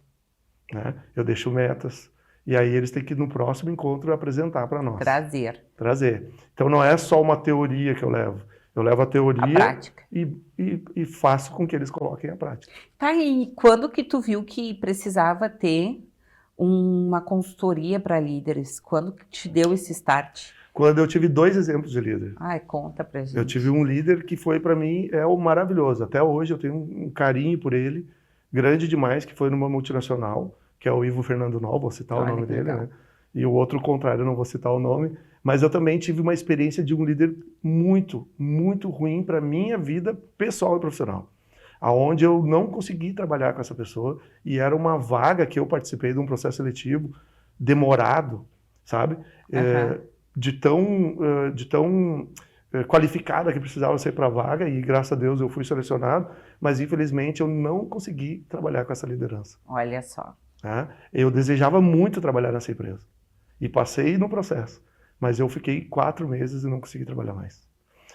S2: Né? Eu deixo metas. E aí eles têm que, no próximo encontro, apresentar para nós. Trazer. Então não é só uma teoria que eu levo. Eu levo a teoria e faço com que eles coloquem a prática.
S1: Tá, e quando que tu viu que precisava ter uma consultoria para líderes? Quando que te deu esse start?
S2: Quando eu tive 2 exemplos de líder.
S1: Conta pra gente.
S2: Eu tive um líder que foi para mim o maravilhoso. Até hoje eu tenho um carinho por ele, grande demais, que foi numa multinacional, que é o Ivo Fernando Nol, vou citar o nome dele, né? E o outro, o contrário, não vou citar o nome. Mas eu também tive uma experiência de um líder muito, muito ruim para a minha vida pessoal e profissional. Onde eu não consegui trabalhar com essa pessoa e era uma vaga que eu participei de um processo seletivo demorado, sabe? De tão qualificada que precisava ser para a vaga e graças a Deus eu fui selecionado, mas infelizmente eu não consegui trabalhar com essa liderança.
S1: Olha só.
S2: Eu desejava muito trabalhar nessa empresa e passei no processo. Mas eu fiquei 4 meses e não consegui trabalhar mais.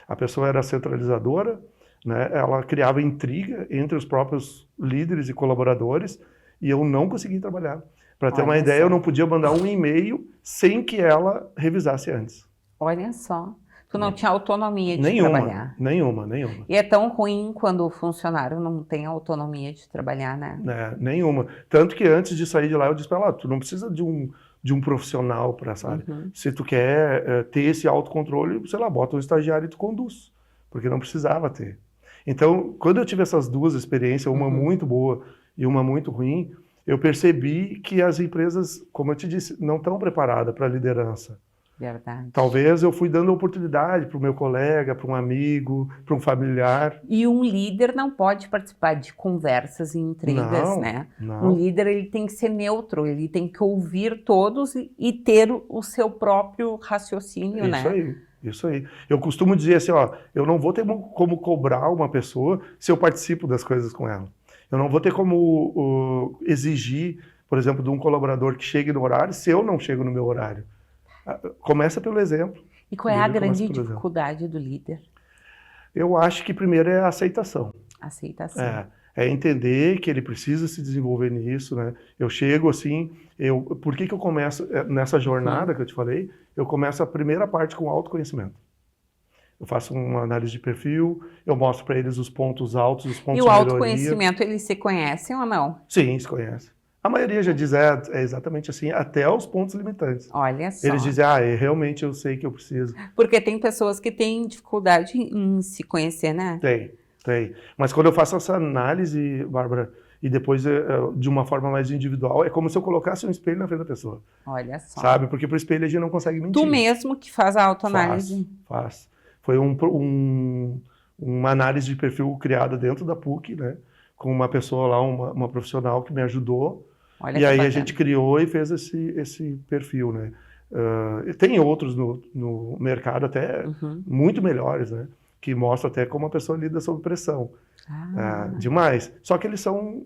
S2: A pessoa era centralizadora, né? Ela criava intriga entre os próprios líderes e colaboradores e eu não consegui trabalhar. Para ter uma ideia, eu não podia mandar um e-mail sem que ela revisasse antes.
S1: Olha só. Tu não tinha autonomia de trabalhar.
S2: Nenhuma.
S1: E é tão ruim quando o funcionário não tem autonomia de trabalhar, né?
S2: Nenhuma. Tanto que antes de sair de lá, eu disse para ela, tu não precisa de um profissional para essa área. Se tu quer ter esse autocontrole, sei lá, bota um estagiário e tu conduz, porque não precisava ter. Então, quando eu tive essas 2 experiências, uma muito boa e uma muito ruim, eu percebi que as empresas, como eu te disse, não estão preparadas para a liderança.
S1: Verdade.
S2: Talvez eu fui dando oportunidade para o meu colega, para um amigo, para um familiar.
S1: E um líder não pode participar de conversas e intrigas, né?
S2: Não.
S1: Um líder ele tem que ser neutro, ele tem que ouvir todos e ter o seu próprio raciocínio, né?
S2: Isso aí. Eu costumo dizer assim, eu não vou ter como cobrar uma pessoa se eu participo das coisas com ela. Eu não vou ter como exigir por exemplo, de um colaborador que chegue no horário, se eu não chego no meu horário. Começa pelo exemplo.
S1: E qual é a grande dificuldade do líder?
S2: Eu acho que primeiro é a aceitação.
S1: Aceitação.
S2: É entender que ele precisa se desenvolver nisso, né? Eu chego assim, por que eu começo nessa jornada que eu te falei? Eu começo a primeira parte com autoconhecimento. Eu faço uma análise de perfil, eu mostro para eles os pontos altos, os pontos de melhoria.
S1: E o autoconhecimento, eles se conhecem ou não?
S2: Sim, se conhecem. A maioria já diz, é exatamente assim, até os pontos limitantes.
S1: Olha só.
S2: Eles dizem, realmente eu sei que eu preciso.
S1: Porque tem pessoas que têm dificuldade em se conhecer, né?
S2: Tem. Mas quando eu faço essa análise, Bárbara, e depois de uma forma mais individual, é como se eu colocasse um espelho na frente da pessoa.
S1: Olha só.
S2: Sabe? Porque pro espelho a gente não consegue mentir.
S1: Tu mesmo que faz a autoanálise?
S2: Faz. Foi uma análise de perfil criada dentro da PUC, né? Com uma pessoa lá, uma profissional que me ajudou.
S1: Olha,
S2: e aí a gente criou e fez esse perfil, né? Tem outros no mercado até muito melhores, né? Que mostram até como a pessoa lida sob pressão. Demais. Só que eles são...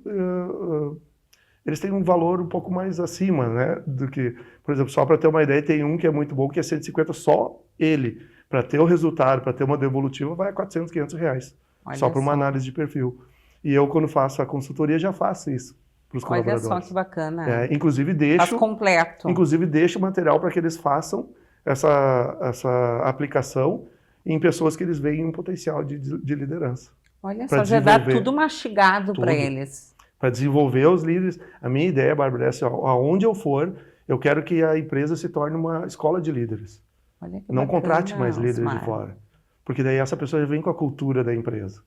S2: eles têm um valor um pouco mais acima, né? Do que... Por exemplo, só para ter uma ideia, tem um que é muito bom, que é 150 só ele. Para ter o resultado, para ter uma devolutiva, vai a 400, 500 reais. Só para uma análise de perfil. E eu, quando faço a consultoria, já faço isso para os colaboradores.
S1: Olha só que bacana.
S2: Inclusive deixo...
S1: Faz completo.
S2: Inclusive deixo o material para que eles façam essa aplicação em pessoas que eles veem um potencial de liderança.
S1: Olha só, já dá tudo mastigado para eles.
S2: Para desenvolver os líderes. A minha ideia, Bárbara, é assim, aonde eu for, eu quero que a empresa se torne uma escola de líderes.
S1: Olha que
S2: não
S1: bacana,
S2: contrate mais líderes de fora. Porque daí essa pessoa já vem com a cultura da empresa.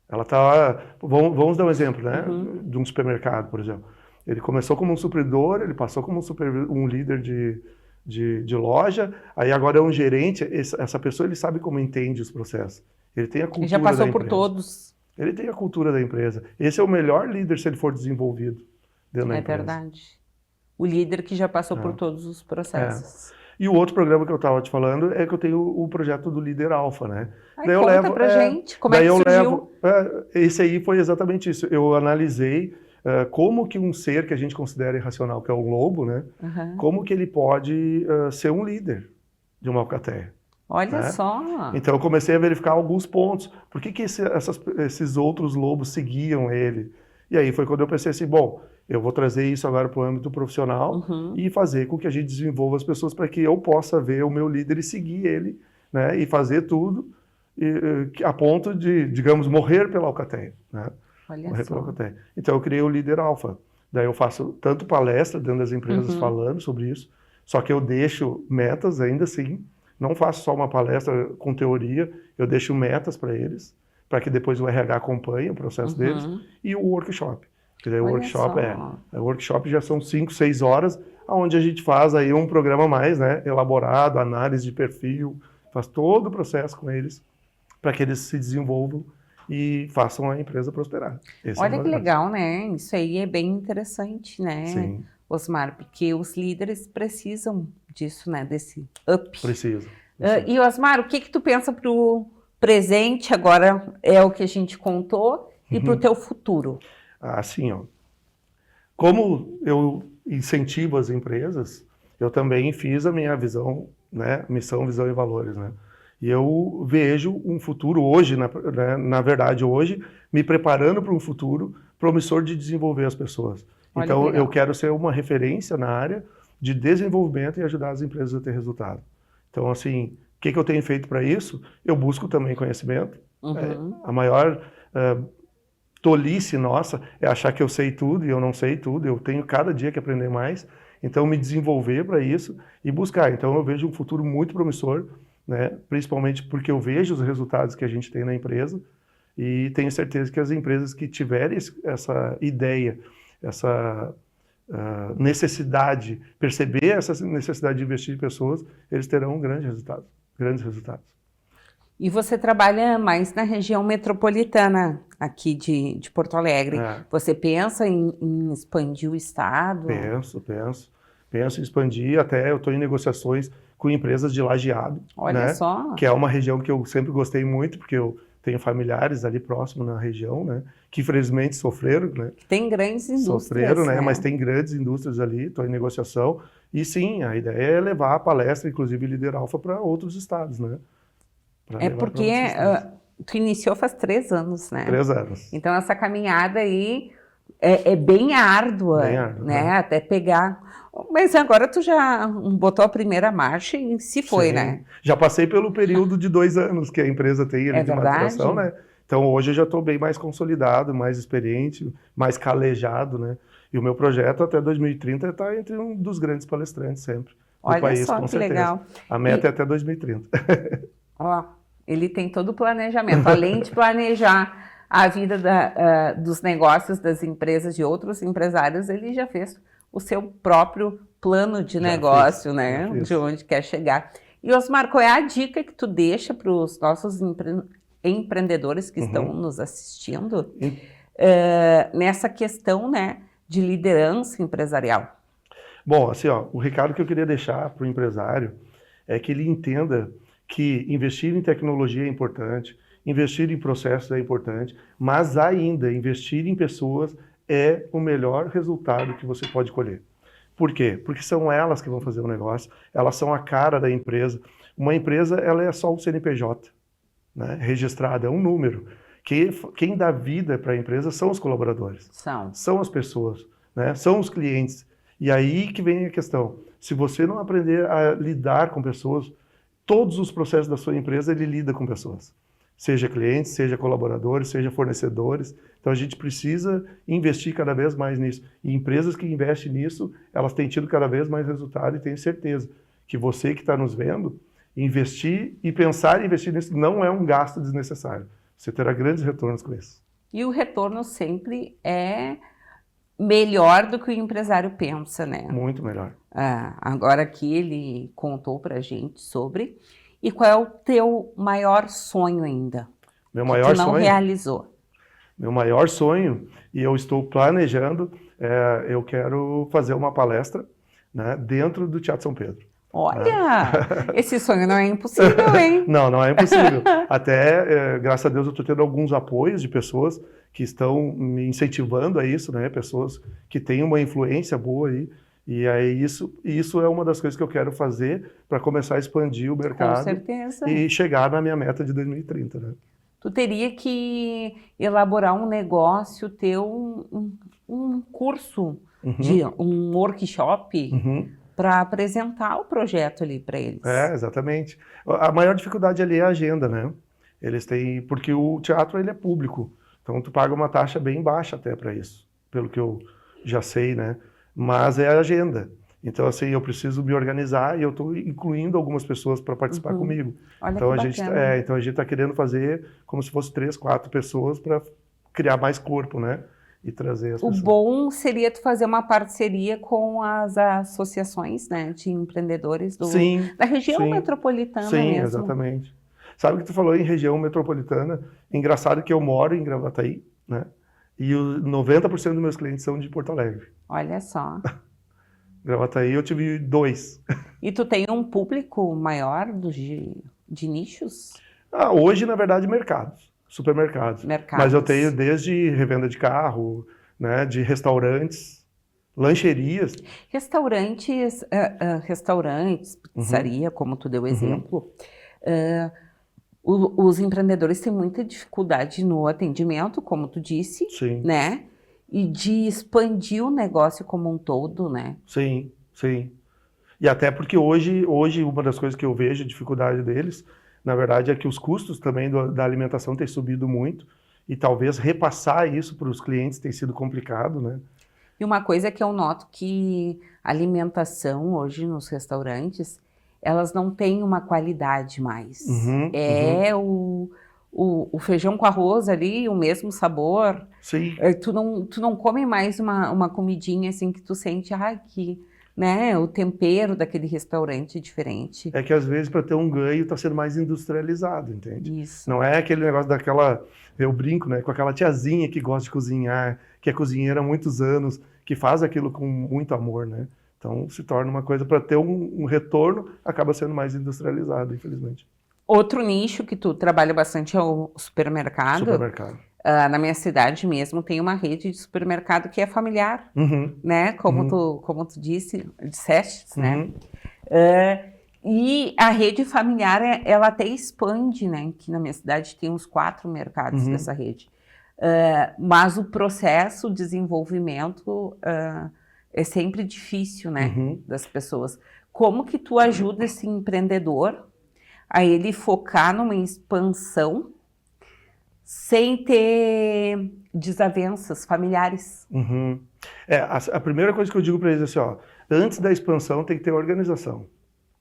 S2: Ela está... Vamos dar um exemplo, né? De um supermercado, por exemplo. Ele começou como um supridor, ele passou como um líder de loja, aí agora é um gerente. Essa pessoa, ele sabe como entende os processos. Ele tem a cultura da empresa.
S1: Ele já passou por todos.
S2: Ele tem a cultura da empresa. Esse é o melhor líder se ele for desenvolvido dentro da empresa.
S1: É verdade. O líder que já passou por todos os processos.
S2: E o outro programa que eu estava te falando é que eu tenho o projeto do Líder Alfa, né?
S1: Daí conta pra gente, como é que surgiu?
S2: Esse aí foi exatamente isso. Eu analisei como que um ser que a gente considera irracional, que é o lobo, né? Como que ele pode ser um líder de uma alcateia.
S1: Olha só!
S2: Então eu comecei a verificar alguns pontos. Por que esses outros lobos seguiam ele? E aí foi quando eu pensei assim, bom, eu vou trazer isso agora para o âmbito profissional e fazer com que a gente desenvolva as pessoas para que eu possa ver o meu líder e seguir ele, né? E fazer tudo a ponto de, digamos, morrer pela alcateia, né?
S1: Olha só.
S2: Então eu criei o Líder Alfa. Daí eu faço tanto palestra dentro das empresas falando sobre isso, só que eu deixo metas ainda assim. Não faço só uma palestra com teoria, eu deixo metas para eles, para que depois o RH acompanhe o processo deles, e o workshop. Porque daí o workshop já são 5, 6 horas, onde a gente faz aí um programa mais, né, elaborado, análise de perfil, faz todo o processo com eles, para que eles se desenvolvam e façam a empresa prosperar.
S1: Olha que legal, né? Isso aí é bem interessante, né?
S2: Sim.
S1: Osmar, porque os líderes precisam disso, né? Desse up.
S2: Precisa.
S1: E Osmar, o que tu pensa pro presente agora é o que a gente contou e pro teu futuro?
S2: Assim, ó. Como eu incentivo as empresas, eu também fiz a minha visão, né? Missão, visão e valores, né? E eu vejo um futuro hoje, na verdade hoje, me preparando para um futuro promissor de desenvolver as pessoas.
S1: Olha,
S2: então eu quero ser uma referência na área de desenvolvimento e ajudar as empresas a ter resultado. Então, assim, o que eu tenho feito para isso? Eu busco também conhecimento. A maior tolice nossa é achar que eu sei tudo e eu não sei tudo. Eu tenho cada dia que aprender mais. Então, me desenvolver para isso e buscar. Então, eu vejo um futuro muito promissor, né? Principalmente porque eu vejo os resultados que a gente tem na empresa e tenho certeza que as empresas que tiverem essa ideia, essa necessidade, perceber essa necessidade de investir em pessoas, eles terão grandes resultados.
S1: E você trabalha mais na região metropolitana aqui de Porto Alegre. Você pensa em expandir o estado?
S2: Penso em expandir, até eu estou em negociações com empresas de Lajeado.
S1: Olha só!
S2: Que é uma região que eu sempre gostei muito, porque eu tenho familiares ali próximo na região, né? Que infelizmente sofreram, né?
S1: Tem grandes indústrias,
S2: sofreram, né? Mas tem grandes indústrias ali, estou em negociação. E sim, a ideia é levar a palestra, inclusive Líder Alpha, para outros estados, né?
S1: É porque tu iniciou faz 3 anos, né?
S2: 3 anos.
S1: Então essa caminhada aí é bem árdua, né? Até pegar. Mas agora tu já botou a primeira marcha e se foi,
S2: Sim.
S1: né?
S2: Já passei pelo período de 2 anos que a empresa tem ali de maturação, né? Então hoje eu já estou bem mais consolidado, mais experiente, mais calejado, né? E o meu projeto até 2030 está entre um dos grandes palestrantes sempre do país,
S1: só
S2: com
S1: que
S2: certeza.
S1: Legal.
S2: A meta é até 2030.
S1: Ó, ele tem todo o planejamento, além de planejar a vida dos negócios das empresas de outros empresários, ele já fez o seu próprio plano de negócio, né? De onde quer chegar. E Osmar, qual é a dica que tu deixa para os nossos empreendedores que estão nos assistindo nessa questão, né, de liderança empresarial?
S2: Bom, assim, ó, o recado que eu queria deixar para o empresário é que ele entenda que investir em tecnologia é importante, investir em processos é importante, mas ainda investir em pessoas é o melhor resultado que você pode colher. Por quê? Porque são elas que vão fazer o negócio, elas são a cara da empresa. Uma empresa, ela é só um CNPJ, né, registrado, é um número. Quem dá vida para a empresa são os colaboradores. São as pessoas, né, são os clientes. E aí que vem a questão. Se você não aprender a lidar com pessoas, todos os processos da sua empresa, ele lida com pessoas. Seja clientes, seja colaboradores, seja fornecedores. Então a gente precisa investir cada vez mais nisso. E empresas que investem nisso, elas têm tido cada vez mais resultado e tenho certeza que você que está nos vendo, investir e pensar em investir nisso não é um gasto desnecessário. Você terá grandes retornos com isso. E
S1: o retorno sempre é melhor do que o empresário pensa, né?
S2: Muito melhor.
S1: Agora aqui ele contou pra gente sobre. E qual é o teu maior sonho ainda?
S2: Meu maior sonho?
S1: Que tu não realizou.
S2: Meu maior sonho, e eu estou planejando, eu quero fazer uma palestra, né, dentro do Teatro São Pedro.
S1: Olha, esse sonho não é impossível, hein?
S2: Não é impossível. Até, graças a Deus, eu estou tendo alguns apoios de pessoas que estão me incentivando a isso, né? Pessoas que têm uma influência boa aí. E aí isso é uma das coisas que eu quero fazer para começar a expandir o mercado.
S1: Com certeza.
S2: E chegar na minha meta de 2030, né?
S1: Tu teria que elaborar um negócio, ter um curso, um workshop, para apresentar o projeto ali para eles.
S2: Exatamente. A maior dificuldade ali é a agenda, né? Eles têm, porque o teatro ele é público, então tu paga uma taxa bem baixa até para isso, pelo que eu já sei, né? Mas é a agenda. Então, assim, eu preciso me organizar e eu estou incluindo algumas pessoas para participar comigo.
S1: Olha
S2: então,
S1: que bacana.
S2: Então a gente está querendo fazer como se fosse 3, 4 pessoas para criar mais corpo, né? E trazer as pessoas.
S1: O bom seria tu fazer uma parceria com as associações, né, de empreendedores da região metropolitana mesmo.
S2: Sim, exatamente. Sabe o que tu falou em região metropolitana? Engraçado que eu moro em Gravataí, né? E 90% dos meus clientes são de Porto Alegre.
S1: Olha só.
S2: Gravataí eu tive 2.
S1: E tu tem um público maior de nichos?
S2: Hoje, na verdade, mercados. Supermercados. Mas eu tenho desde revenda de carro, né, de restaurantes, lancherias.
S1: Restaurantes, pizzaria, como tu deu exemplo, os empreendedores têm muita dificuldade no atendimento, como tu disse, né? E de expandir o negócio como um todo, né?
S2: Sim. E até porque hoje uma das coisas que eu vejo, a dificuldade deles, na verdade, é que os custos também da alimentação têm subido muito e talvez repassar isso para os clientes tem sido complicado, né?
S1: E uma coisa que eu noto que a alimentação hoje nos restaurantes, elas não têm uma qualidade mais. O feijão com arroz ali, o mesmo sabor.
S2: Sim.
S1: Tu não come mais uma comidinha assim que tu sente, né, o tempero daquele restaurante diferente.
S2: É que às vezes para ter um ganho está sendo mais industrializado, entende?
S1: Isso.
S2: Não é aquele negócio daquela, eu brinco, né, com aquela tiazinha que gosta de cozinhar, que é cozinheira há muitos anos, que faz aquilo com muito amor, né? Então se torna uma coisa para ter um retorno, acaba sendo mais industrializado, infelizmente.
S1: Outro nicho que tu trabalha bastante é o supermercado.
S2: Supermercado.
S1: Na minha cidade mesmo tem uma rede de supermercado que é familiar, né? Como tu disseste, né? E a rede familiar, ela até expande, né? Que na minha cidade tem uns 4 mercados dessa rede. Mas o processo, o desenvolvimento é sempre difícil, né? Das pessoas. Como que tu ajuda esse empreendedor a ele focar numa expansão sem ter desavenças familiares?
S2: A primeira coisa que eu digo para eles é assim, ó, antes da expansão tem que ter organização,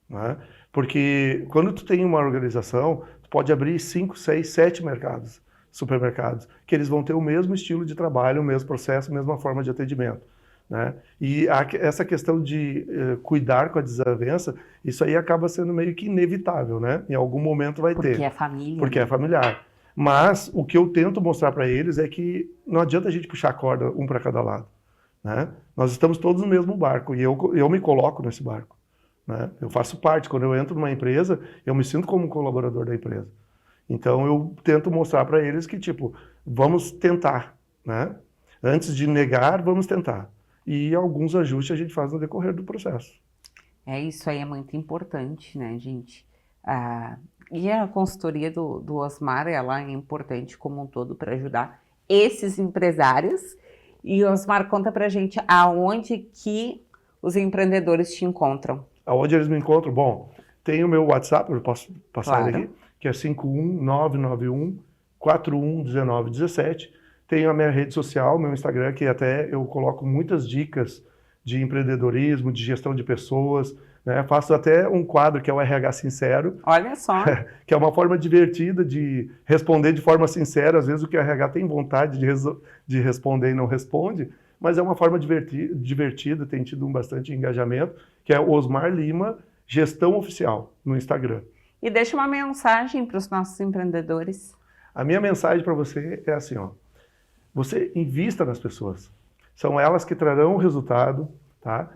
S2: né? Porque quando tu tem uma organização, tu pode abrir 5, 6, 7 mercados, supermercados, que eles vão ter o mesmo estilo de trabalho, o mesmo processo, a mesma forma de atendimento, né? E essa questão de cuidar com a desavença, isso aí acaba sendo meio que inevitável, né? Em algum momento vai ter.
S1: Porque é família.
S2: Porque é familiar. Mas o que eu tento mostrar para eles é que não adianta a gente puxar a corda um para cada lado, né? Nós estamos todos no mesmo barco e eu me coloco nesse barco, né? Eu faço parte. Quando eu entro numa empresa, eu me sinto como um colaborador da empresa. Então eu tento mostrar para eles que, tipo, vamos tentar, né? Antes de negar, vamos tentar. E alguns ajustes a gente faz no decorrer do processo.
S1: Isso aí é muito importante, né, gente? E a consultoria do Osmar, ela é importante como um todo para ajudar esses empresários. E Osmar, conta pra gente aonde que os empreendedores te encontram.
S2: Aonde eles me encontram? Bom, tem o meu WhatsApp, eu posso passar aqui, que é 51991-411917. Tenho a minha rede social, meu Instagram, que até eu coloco muitas dicas de empreendedorismo, de gestão de pessoas, né? Faço até um quadro que é o RH Sincero.
S1: Olha só.
S2: Que é uma forma divertida de responder de forma sincera. Às vezes o que o RH tem vontade de responder e não responde, mas é uma forma divertida, tem tido bastante engajamento, que é o Osmar Lima, Gestão Oficial, no Instagram.
S1: E deixa uma mensagem para os nossos empreendedores.
S2: A minha mensagem para você é assim, ó. Você invista nas pessoas. São elas que trarão o resultado, tá?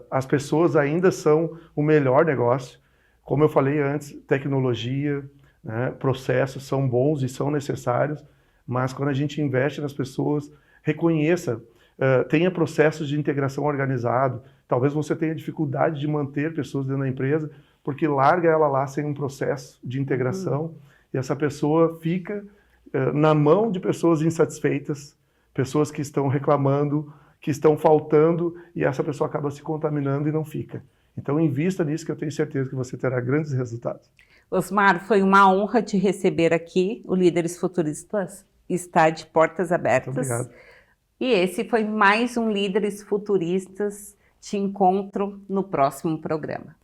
S2: As pessoas ainda são o melhor negócio. Como eu falei antes, tecnologia, né, processos são bons e são necessários, mas quando a gente investe nas pessoas, reconheça, tenha processos de integração organizado. Talvez você tenha dificuldade de manter pessoas dentro da empresa, porque larga ela lá sem um processo de integração e essa pessoa fica na mão de pessoas insatisfeitas, pessoas que estão reclamando, que estão faltando, e essa pessoa acaba se contaminando e não fica. Então, invista nisso que eu tenho certeza que você terá grandes resultados.
S1: Osmar, foi uma honra te receber aqui. O Líderes Futuristas está de portas abertas.
S2: Muito obrigado.
S1: E esse foi mais um Líderes Futuristas. Te encontro no próximo programa.